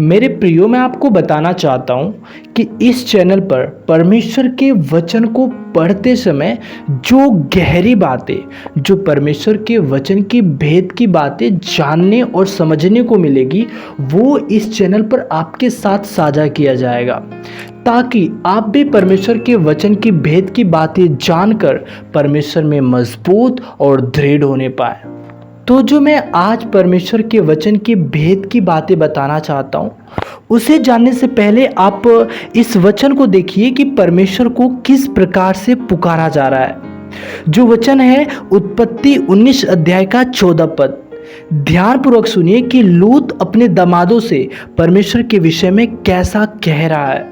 मेरे प्रियो, मैं आपको बताना चाहता हूँ कि इस चैनल पर परमेश्वर के वचन को पढ़ते समय जो गहरी बातें, जो परमेश्वर के वचन की भेद की बातें जानने और समझने को मिलेगी, वो इस चैनल पर आपके साथ साझा किया जाएगा, ताकि आप भी परमेश्वर के वचन की भेद की बातें जानकर परमेश्वर में मजबूत और दृढ़ होने पाए। तो जो मैं आज परमेश्वर के वचन की भेद की बातें बताना चाहता हूँ, उसे जानने से पहले आप इस वचन को देखिए कि परमेश्वर को किस प्रकार से पुकारा जा रहा है। जो वचन है उत्पत्ति 19 अध्याय का 14 पद। ध्यानपूर्वक सुनिए कि लूत अपने दामादों से परमेश्वर के विषय में कैसा कह रहा है।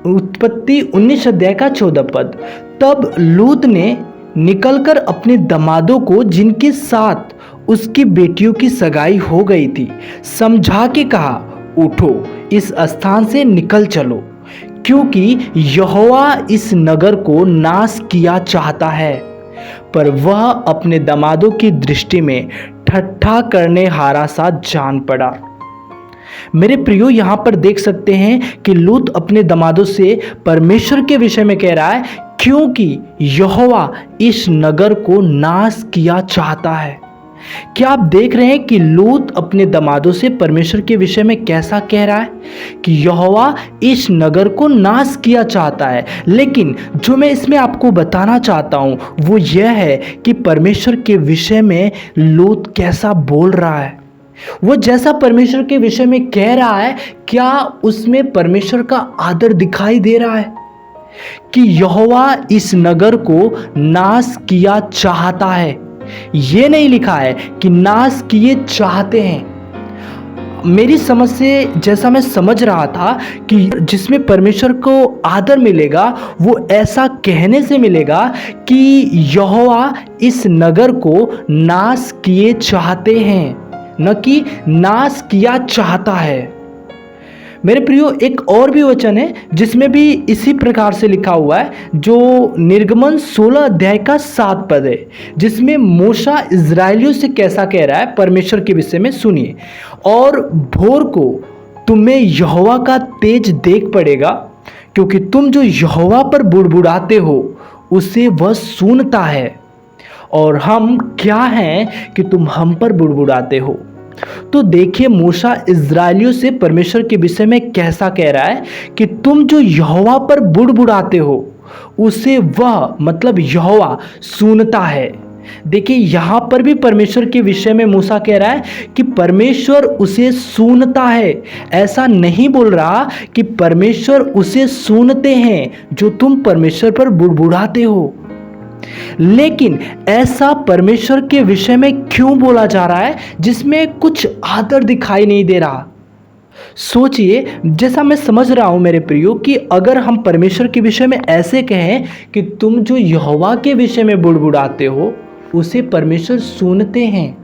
उत्पत्ति 19 अध्याय का 14 पद। तब लूत ने निकलकर अपने दामादों को, जिनके साथ उसकी बेटियों की सगाई हो गई थी, समझा के कहा, उठो, इस स्थान से निकल चलो, क्योंकि यहोवा इस नगर को नाश किया चाहता है। पर वह अपने दामादों की दृष्टि में ठट्ठा करने हारा सा जान पड़ा। मेरे प्रियो, यहाँ पर देख सकते हैं कि लूत अपने दामादों से परमेश्वर के विषय में कह रहा है, क्योंकि यहोवा इस नगर को नाश किया चाहता है। क्या आप देख रहे हैं कि लूत अपने दामादों से परमेश्वर के विषय में कैसा कह रहा है कि यहोवा इस नगर को नाश किया चाहता है। लेकिन जो मैं इसमें आपको बताना चाहता हूं वो यह है कि परमेश्वर के विषय में लूत कैसा बोल रहा है। वो जैसा परमेश्वर के विषय में कह रहा है, क्या उसमें परमेश्वर का आदर दिखाई दे रहा है कि यहोवा इस नगर को नाश किया चाहता है? ये नहीं लिखा है कि नाश किए चाहते हैं। मेरी समझ से जैसा मैं समझ रहा था कि जिसमें परमेश्वर को आदर मिलेगा वो ऐसा कहने से मिलेगा कि यहोवा इस नगर को नाश किए चाहते हैं, न कि नाश किया चाहता है। मेरे प्रियो, एक और भी वचन है जिसमें भी इसी प्रकार से लिखा हुआ है, जो निर्गमन 16 अध्याय का 7 पद है, जिसमें मूसा इजरायलियों से कैसा कह रहा है परमेश्वर के विषय में। सुनिए, और भोर को तुम्हें यहोवा का तेज देख पड़ेगा, क्योंकि तुम जो यहोवा पर बुड़बुड़ाते हो उसे वह सुनता है, और हम क्या हैं कि तुम हम पर बुड़बुड़ाते हो। तो देखिए, मूसा इजरायलियों से परमेश्वर के विषय में कैसा कह रहा है कि तुम जो यहोवा पर बुड़बुड़ाते हो उसे वह, मतलब यहोवा, सुनता है। देखिए, यहां पर भी परमेश्वर के विषय में मूसा कह रहा है कि परमेश्वर उसे सुनता है। ऐसा नहीं बोल रहा कि परमेश्वर उसे सुनते हैं जो तुम परमेश्वर पर बुड़बुड़ाते हो। लेकिन ऐसा परमेश्वर के विषय में क्यों बोला जा रहा है जिसमें कुछ आदर दिखाई नहीं दे रहा? सोचिए, जैसा मैं समझ रहा हूं मेरे प्रियो कि अगर हम परमेश्वर के विषय में ऐसे कहें कि तुम जो यहोवा के विषय में बुड़बुड़ाते हो उसे परमेश्वर सुनते हैं,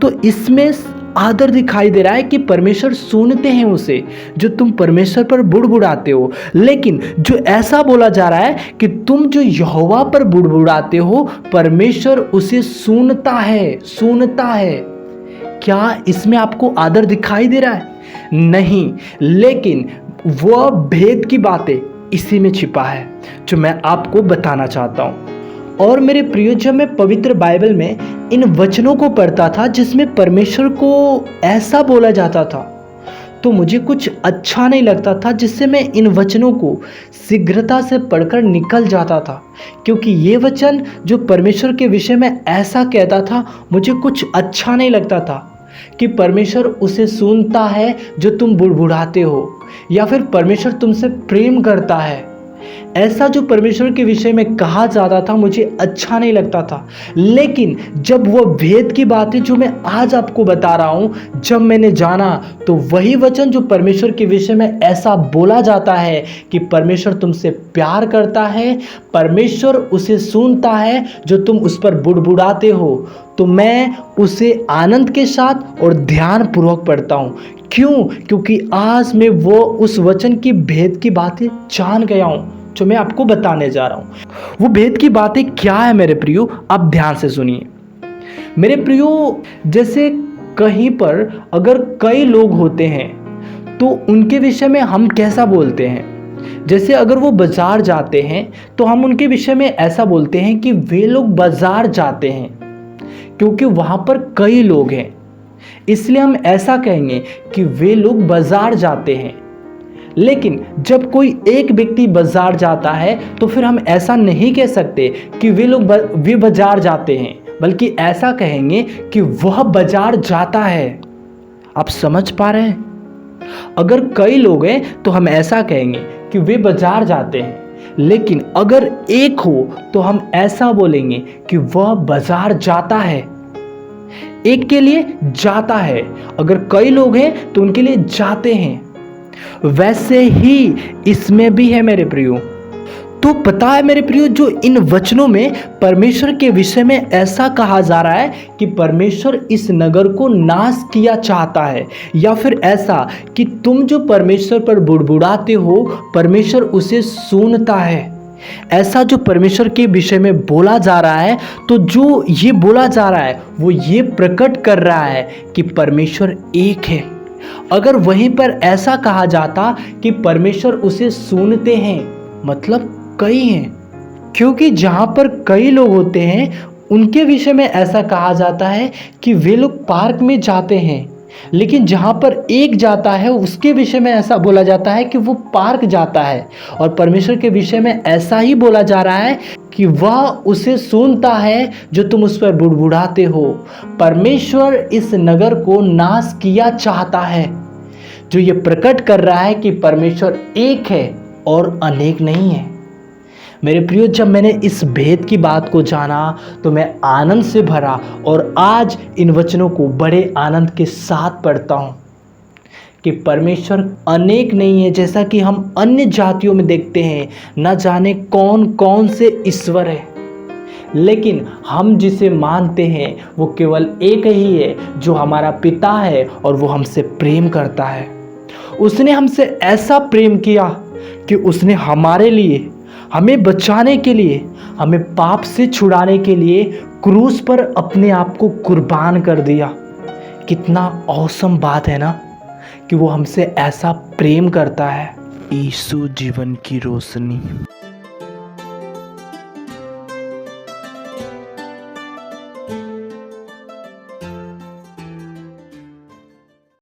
तो इसमें आदर दिखाई दे रहा है कि परमेश्वर सुनते हैं उसे जो तुम परमेश्वर पर बुड़बुड़ाते हो। लेकिन जो ऐसा बोला जा रहा है कि तुम जो यहोवा पर बुड़बुड़ाते हो परमेश्वर उसे सुनता है, सुनता है। क्या इसमें आपको आदर दिखाई दे रहा है? नहीं, लेकिन वह भेद की बातें इसी में छिपा है जो मैं आपको बताना चाहता हूं। और मेरे प्रियो, जब मैं पवित्र बाइबल में इन वचनों को पढ़ता था जिसमें परमेश्वर को ऐसा बोला जाता था, तो मुझे कुछ अच्छा नहीं लगता था, जिससे मैं इन वचनों को शीघ्रता से पढ़कर निकल जाता था, क्योंकि ये वचन जो परमेश्वर के विषय में ऐसा कहता था मुझे कुछ अच्छा नहीं लगता था कि परमेश्वर उसे सुनता है जो तुम बुड़बुड़ाते हो, या फिर परमेश्वर तुमसे प्रेम करता है। ऐसा जो परमेश्वर के विषय में कहा जाता था मुझे अच्छा नहीं लगता था। लेकिन जब वह भेद की बातें जो मैं आज आपको बता रहा हूं जब मैंने जाना, तो वही वचन जो परमेश्वर के विषय में ऐसा बोला जाता है कि परमेश्वर तुमसे प्यार करता है, परमेश्वर उसे सुनता है जो तुम उस पर बुड़बुड़ाते हो, तो मैं उसे आनंद के साथ और ध्यान पूर्वक पढ़ता हूं। क्यों? क्योंकि आज मैं वो उस वचन की भेद की बातें जान गया हूं जो मैं आपको बताने जा रहा हूं। वो भेद की बातें क्या है मेरे प्रियो, आप ध्यान से सुनिए। मेरे प्रियो, जैसे कहीं पर अगर कई लोग होते हैं तो उनके विषय में हम कैसा बोलते हैं? जैसे अगर वो बाजार जाते हैं तो हम उनके विषय में ऐसा बोलते हैं कि वे लोग बाजार जाते हैं, क्योंकि वहाँ पर कई लोग हैं, इसलिए हम ऐसा कहेंगे कि वे लोग बाजार जाते हैं। लेकिन जब कोई एक व्यक्ति बाजार जाता है तो फिर हम ऐसा नहीं कह सकते कि वे बाजार जाते हैं, बल्कि ऐसा कहेंगे कि वह बाजार जाता है। आप समझ पा रहे हैं? अगर कई लोग हैं तो हम ऐसा कहेंगे कि वे बाजार जाते हैं, लेकिन अगर एक हो तो हम ऐसा बोलेंगे कि वह बाजार जाता है। एक के लिए जाता है, अगर कई लोग हैं तो उनके लिए जाते हैं। वैसे ही इसमें भी है मेरे प्रियो। तो पता है मेरे प्रियो, जो इन वचनों में परमेश्वर के विषय में ऐसा कहा जा रहा है कि परमेश्वर इस नगर को नाश किया चाहता है, या फिर ऐसा कि तुम जो परमेश्वर पर बुड़बुड़ाते हो परमेश्वर उसे सुनता है। ऐसा जो परमेश्वर के विषय में बोला जा रहा है, तो जो ये बोला जा रहा है वो ये प्रकट कर रहा है कि परमेश्वर एक है। अगर वहीं पर ऐसा कहा जाता कि परमेश्वर उसे सुनते हैं, मतलब कई हैं, क्योंकि जहाँ पर कई लोग होते हैं उनके विषय में ऐसा कहा जाता है कि वे लोग पार्क में जाते हैं, लेकिन जहाँ पर एक जाता है उसके विषय में ऐसा बोला जाता है कि वो पार्क जाता है। और परमेश्वर के विषय में ऐसा ही बोला जा रहा है कि वह उसे सुनता है जो तुम उस पर बुड़बुड़ाते हो। परमेश्वर इस नगर को नाश किया चाहता है, जो ये प्रकट कर रहा है कि परमेश्वर एक है और अनेक नहीं है। मेरे प्रियो, जब मैंने इस भेद की बात को जाना तो मैं आनंद से भरा और आज इन वचनों को बड़े आनंद के साथ पढ़ता हूँ कि परमेश्वर अनेक नहीं है, जैसा कि हम अन्य जातियों में देखते हैं न जाने कौन कौन से ईश्वर है, लेकिन हम जिसे मानते हैं वो केवल एक ही है जो हमारा पिता है और वो हमसे प्रेम करता है। उसने हमसे ऐसा प्रेम किया कि उसने हमारे लिए, हमें बचाने के लिए, हमें पाप से छुड़ाने के लिए क्रूस पर अपने आप को कुर्बान कर दिया। कितना औसम बात है ना कि वो हमसे ऐसा प्रेम करता है। यीशु जीवन की रोशनी।